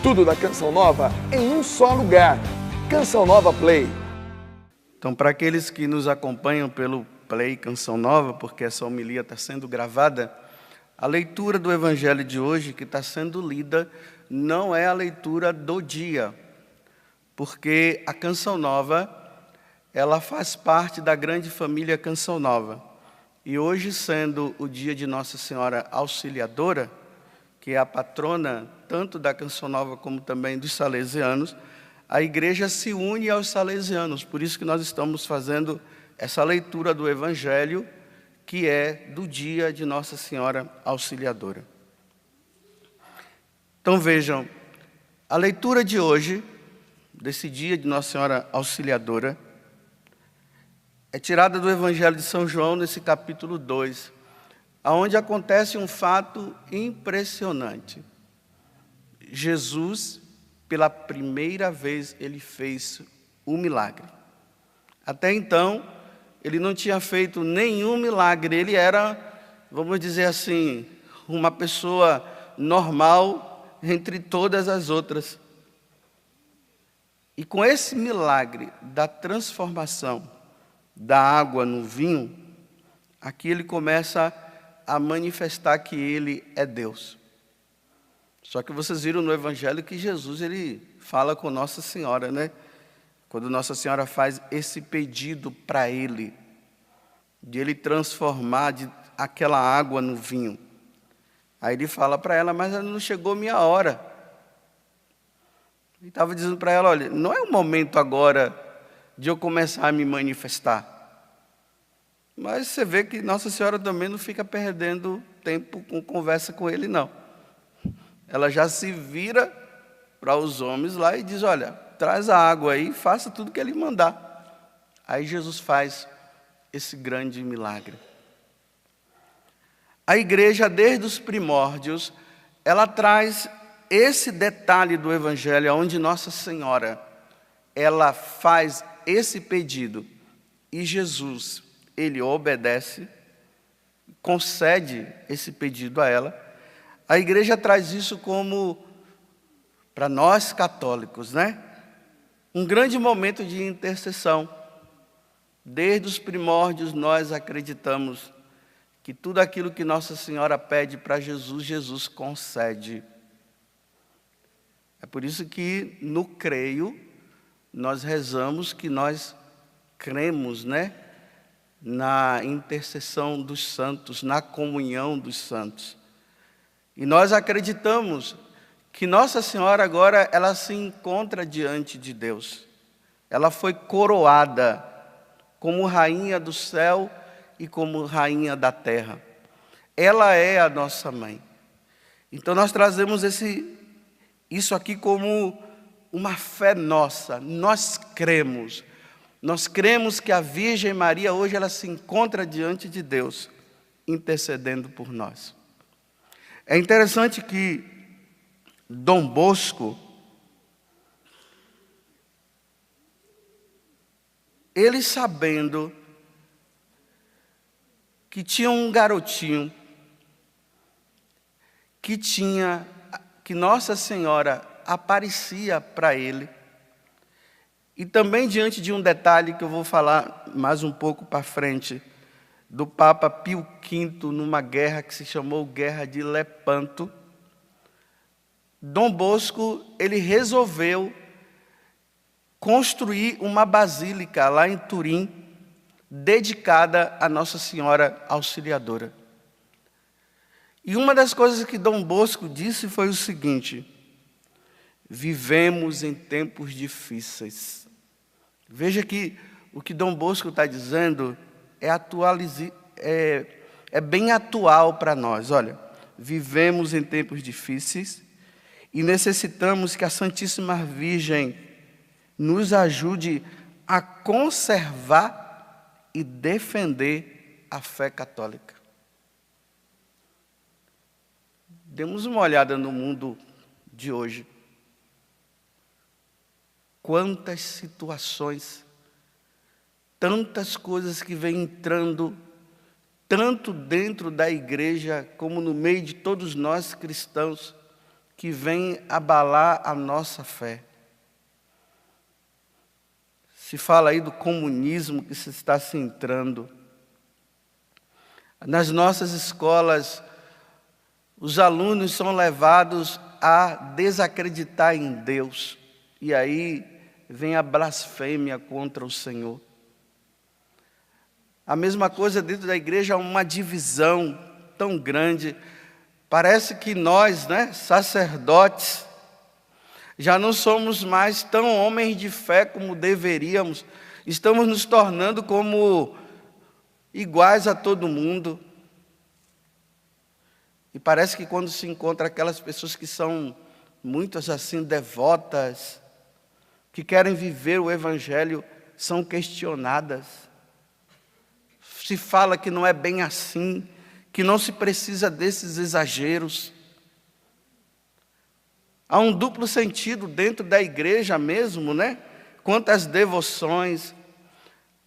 Tudo da Canção Nova em um só lugar. Canção Nova Play. Então, para aqueles que nos acompanham pelo Play Canção Nova, porque essa homilia está sendo gravada, a leitura do Evangelho de hoje que está sendo lida não é a leitura do dia, porque a Canção Nova, ela faz parte da grande família Canção Nova. E hoje, sendo o dia de Nossa Senhora Auxiliadora, que é a patrona tanto da Canção Nova como também dos salesianos, a igreja se une aos salesianos. Por isso que nós estamos fazendo essa leitura do Evangelho, que é do dia de Nossa Senhora Auxiliadora. Então vejam, a leitura de hoje, desse dia de Nossa Senhora Auxiliadora, é tirada do Evangelho de São João, nesse capítulo 2, onde acontece um fato impressionante. Jesus, pela primeira vez, ele fez um milagre. Até então, ele não tinha feito nenhum milagre. Ele era, vamos dizer assim, uma pessoa normal entre todas as outras. E com esse milagre da transformação da água no vinho, aqui ele começa a manifestar que ele é Deus. Só que vocês viram no Evangelho que Jesus, ele fala com Nossa Senhora, né? Quando Nossa Senhora faz esse pedido para ele, de ele transformar aquela água no vinho. Aí ele fala para ela, mas não chegou minha hora. Ele estava dizendo para ela, olha, não é o momento agora de eu começar a me manifestar. Mas você vê que Nossa Senhora também não fica perdendo tempo com conversa com ele, não. Ela já se vira para os homens lá e diz, olha, traz a água aí, faça tudo que ele mandar. Aí Jesus faz esse grande milagre. A igreja, desde os primórdios, ela traz esse detalhe do Evangelho, onde Nossa Senhora, ela faz esse pedido e Jesus, ele obedece, concede esse pedido a ela. A igreja traz isso como, para nós católicos, né? Um grande momento de intercessão. Desde os primórdios nós acreditamos que tudo aquilo que Nossa Senhora pede para Jesus, Jesus concede. É por isso que no creio nós rezamos que nós cremos, né? Na intercessão dos santos, na comunhão dos santos. E nós acreditamos que Nossa Senhora agora, ela se encontra diante de Deus. Ela foi coroada como rainha do céu e como rainha da terra. Ela é a nossa mãe. Então nós trazemos isso aqui como uma fé nossa. Nós cremos. Nós cremos que a Virgem Maria hoje ela se encontra diante de Deus, intercedendo por nós. É interessante que Dom Bosco, ele sabendo que tinha um garotinho que Nossa Senhora aparecia para ele, e também diante de um detalhe que eu vou falar mais um pouco para frente, do Papa Pio V, numa guerra que se chamou Guerra de Lepanto, Dom Bosco, ele resolveu construir uma basílica lá em Turim, dedicada a Nossa Senhora Auxiliadora. E uma das coisas que Dom Bosco disse foi o seguinte: vivemos em tempos difíceis. Veja que o que Dom Bosco está dizendo é bem atual para nós. Olha, vivemos em tempos difíceis e necessitamos que a Santíssima Virgem nos ajude a conservar e defender a fé católica. Demos uma olhada no mundo de hoje. Quantas situações, tantas coisas que vêm entrando, tanto dentro da igreja como no meio de todos nós cristãos, que vem abalar a nossa fé. Se fala aí do comunismo que se está se entrando. Nas nossas escolas, os alunos são levados a desacreditar em Deus. E aí vem a blasfêmia contra o Senhor. A mesma coisa dentro da igreja, há uma divisão tão grande. Parece que nós, sacerdotes, já não somos mais tão homens de fé como deveríamos. Estamos nos tornando como iguais a todo mundo. E parece que quando se encontra aquelas pessoas que são muitas assim devotas, que querem viver o Evangelho, são questionadas. Se fala que não é bem assim, que não se precisa desses exageros. Há um duplo sentido dentro da igreja mesmo, quanto às devoções.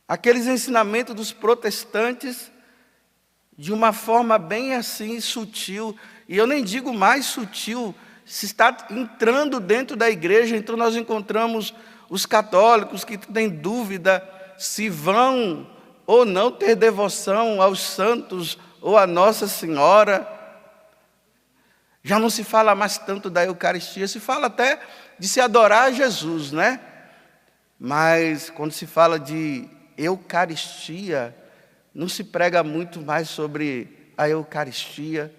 Aqueles ensinamentos dos protestantes, de uma forma bem assim, sutil, e eu nem digo mais sutil, se está entrando dentro da igreja. Então nós encontramos os católicos que têm dúvida se vão ou não ter devoção aos santos ou a Nossa Senhora. Já não se fala mais tanto da Eucaristia, se fala até de se adorar a Jesus, Mas quando se fala de Eucaristia, não se prega muito mais sobre a Eucaristia.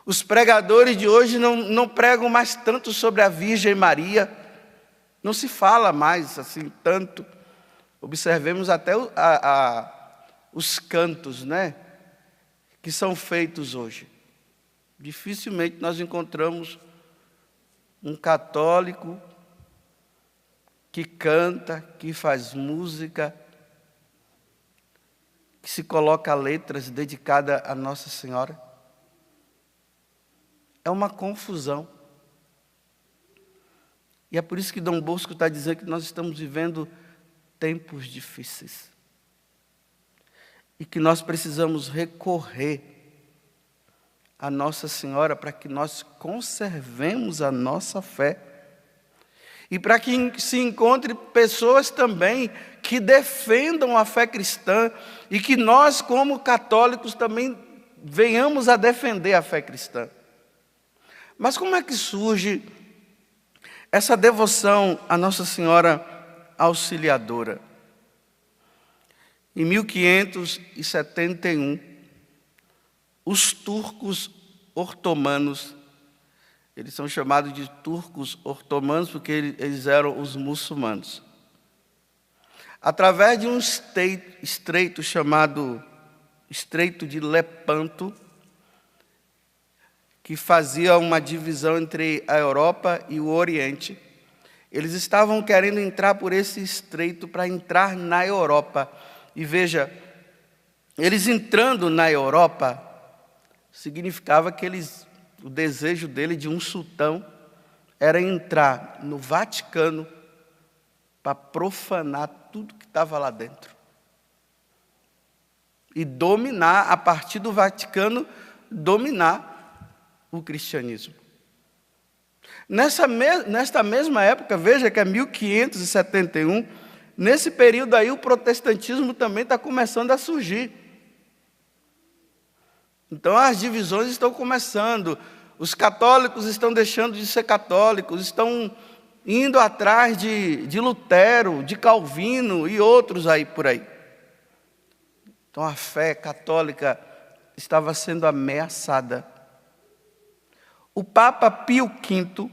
Os pregadores de hoje não pregam mais tanto sobre a Virgem Maria. Não se fala mais assim tanto. Observemos até os cantos, que são feitos hoje. Dificilmente nós encontramos um católico que canta, que faz música, que se coloca letras dedicadas a Nossa Senhora. É uma confusão. E é por isso que Dom Bosco está dizendo que nós estamos vivendo tempos difíceis. E que nós precisamos recorrer a Nossa Senhora para que nós conservemos a nossa fé. E para que se encontre pessoas também que defendam a fé cristã e que nós, como católicos, também venhamos a defender a fé cristã. Mas como é que surge essa devoção à Nossa Senhora Auxiliadora? Em 1571, os turcos otomanos, eles são chamados de turcos otomanos porque eles eram os muçulmanos, através de um estreito chamado Estreito de Lepanto, que fazia uma divisão entre a Europa e o Oriente, eles estavam querendo entrar por esse estreito para entrar na Europa. E veja, eles entrando na Europa, significava que o desejo dele, de um sultão, era entrar no Vaticano para profanar tudo que estava lá dentro. E dominar, a partir do Vaticano, dominar o cristianismo. Nesta mesma época, veja que é 1571, nesse período aí o protestantismo também está começando a surgir. Então as divisões estão começando, os católicos estão deixando de ser católicos, estão indo atrás de Lutero, de Calvino e outros aí por aí. Então a fé católica estava sendo ameaçada. O Papa Pio V,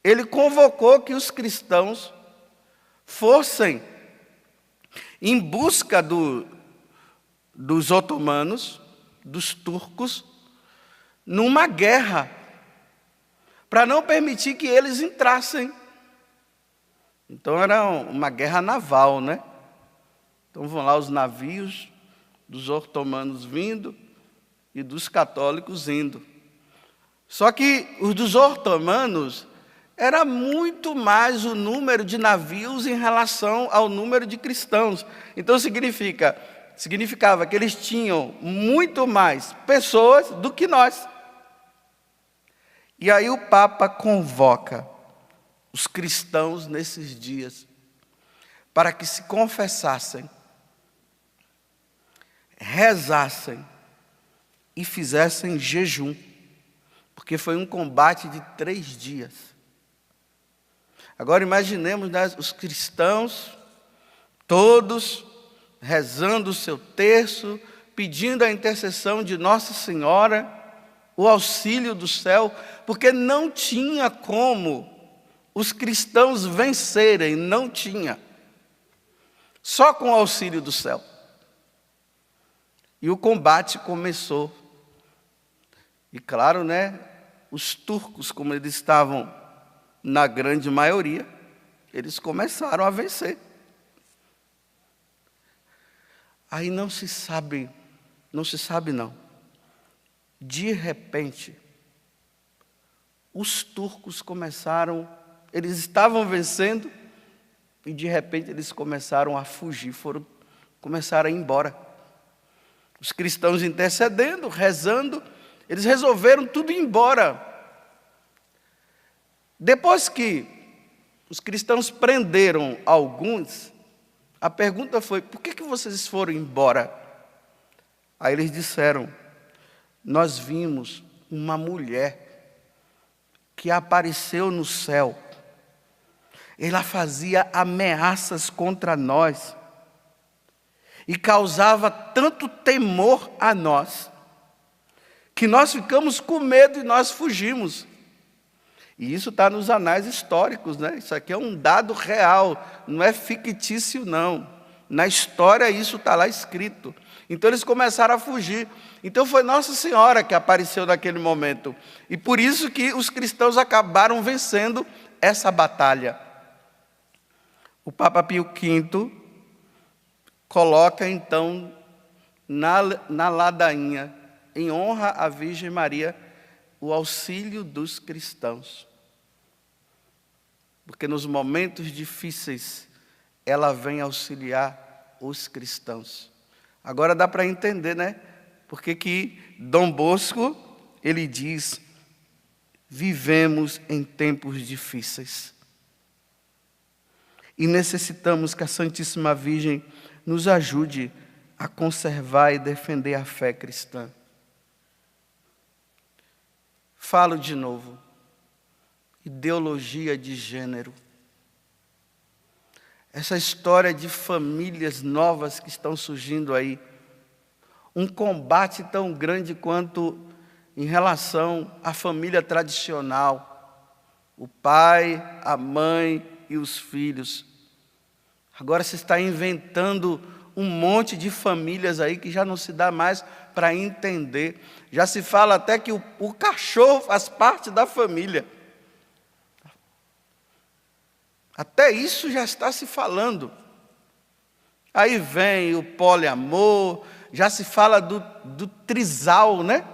ele convocou que os cristãos fossem em busca dos otomanos, dos turcos, numa guerra, para não permitir que eles entrassem. Então era uma guerra naval, Então vão lá os navios dos otomanos vindo e dos católicos indo. Só que os dos otomanos era muito mais o número de navios em relação ao número de cristãos. Então significava que eles tinham muito mais pessoas do que nós. E aí o Papa convoca os cristãos nesses dias para que se confessassem, rezassem e fizessem jejum, porque foi um combate de 3 dias. Agora imaginemos, né, os cristãos todos rezando o seu terço, pedindo a intercessão de Nossa Senhora, o auxílio do céu, porque não tinha como os cristãos vencerem, não tinha. Só com o auxílio do céu. E o combate começou. E claro, né, os turcos, como eles estavam na grande maioria, eles começaram a vencer. Aí não se sabe não. De repente, os turcos eles estavam vencendo, e de repente eles começaram a fugir, começaram a ir embora. Os cristãos intercedendo, rezando, eles resolveram tudo ir embora. Depois que os cristãos prenderam alguns, a pergunta foi: por que vocês foram embora? Aí eles disseram: nós vimos uma mulher que apareceu no céu. Ela fazia ameaças contra nós e causava tanto temor a nós, que nós ficamos com medo e nós fugimos. E isso está nos anais históricos, né? Isso aqui é um dado real, não é fictício, não. Na história isso está lá escrito. Então eles começaram a fugir. Então foi Nossa Senhora que apareceu naquele momento. E por isso que os cristãos acabaram vencendo essa batalha. O Papa Pio V coloca então na ladainha, em honra à Virgem Maria, o auxílio dos cristãos. Porque nos momentos difíceis, ela vem auxiliar os cristãos. Agora dá para entender, né? Porque que Dom Bosco, ele diz: vivemos em tempos difíceis. E necessitamos que a Santíssima Virgem nos ajude a conservar e defender a fé cristã. Falo de novo. Ideologia de gênero. Essa história de famílias novas que estão surgindo aí. Um combate tão grande quanto em relação à família tradicional. O pai, a mãe e os filhos. Agora se está inventando um monte de famílias aí que já não se dá mais para entender. Já se fala até que o cachorro faz parte da família. Até isso já está se falando. Aí vem o poliamor, já se fala do trisal, né?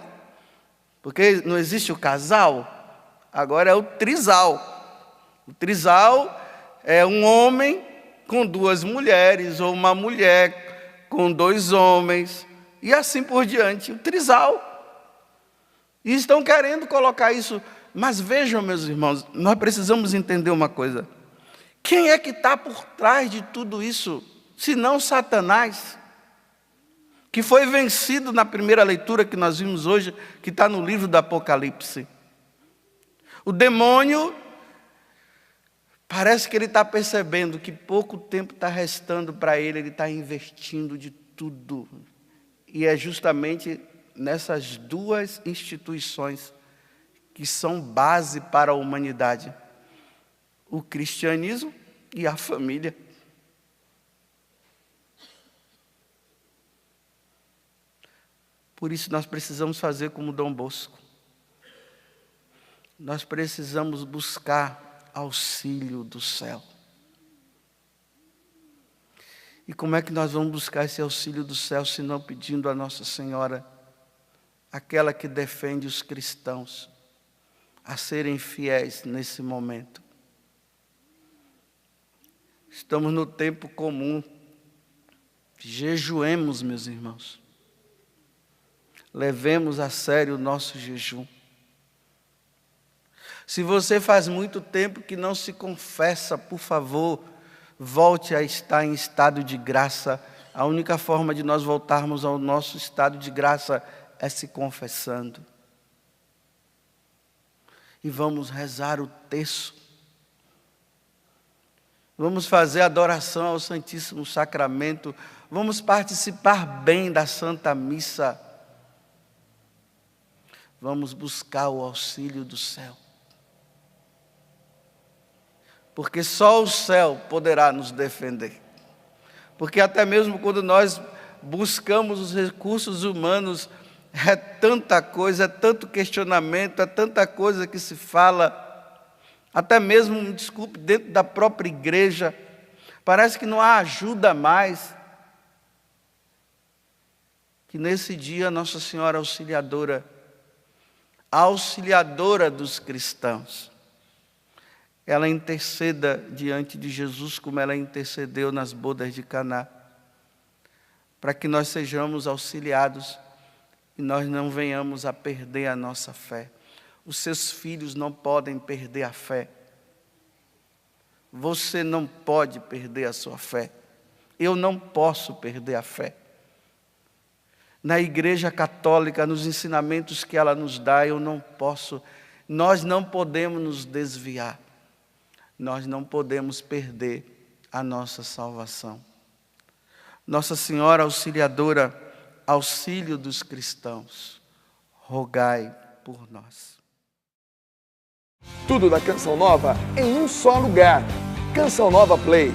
Porque não existe o casal, agora é o trisal. O trisal é um homem com 2 mulheres, ou uma mulher com 2 homens, e assim por diante, o trisal. E estão querendo colocar isso. Mas vejam, meus irmãos, nós precisamos entender uma coisa. Quem é que está por trás de tudo isso, senão Satanás, que foi vencido na primeira leitura que nós vimos hoje, que está no livro do Apocalipse. O demônio, parece que ele está percebendo que pouco tempo está restando para ele está investindo de tudo. E é justamente nessas 2 instituições que são base para a humanidade. O cristianismo e a família. Por isso nós precisamos fazer como Dom Bosco. Nós precisamos buscar auxílio do céu. E como é que nós vamos buscar esse auxílio do céu, se não pedindo a Nossa Senhora, aquela que defende os cristãos, a serem fiéis nesse momento? Estamos no tempo comum. Jejuemos, meus irmãos. Levemos a sério o nosso jejum. Se você faz muito tempo que não se confessa, por favor, volte a estar em estado de graça. A única forma de nós voltarmos ao nosso estado de graça é se confessando. E vamos rezar o terço. Vamos fazer adoração ao Santíssimo Sacramento. Vamos participar bem da Santa Missa. Vamos buscar o auxílio do céu. Porque só o céu poderá nos defender. Porque até mesmo quando nós buscamos os recursos humanos, é tanta coisa, é tanto questionamento, é tanta coisa que se fala, até mesmo, me desculpe, dentro da própria igreja, parece que não há ajuda mais. Que nesse dia Nossa Senhora Auxiliadora, a auxiliadora dos cristãos, ela interceda diante de Jesus como ela intercedeu nas bodas de Caná, para que nós sejamos auxiliados e nós não venhamos a perder a nossa fé. Os seus filhos não podem perder a fé. Você não pode perder a sua fé. Eu não posso perder a fé. Na Igreja Católica, nos ensinamentos que ela nos dá, eu não posso, nós não podemos nos desviar. Nós não podemos perder a nossa salvação. Nossa Senhora Auxiliadora, auxílio dos cristãos, rogai por nós. Tudo da Canção Nova em um só lugar. Canção Nova Play.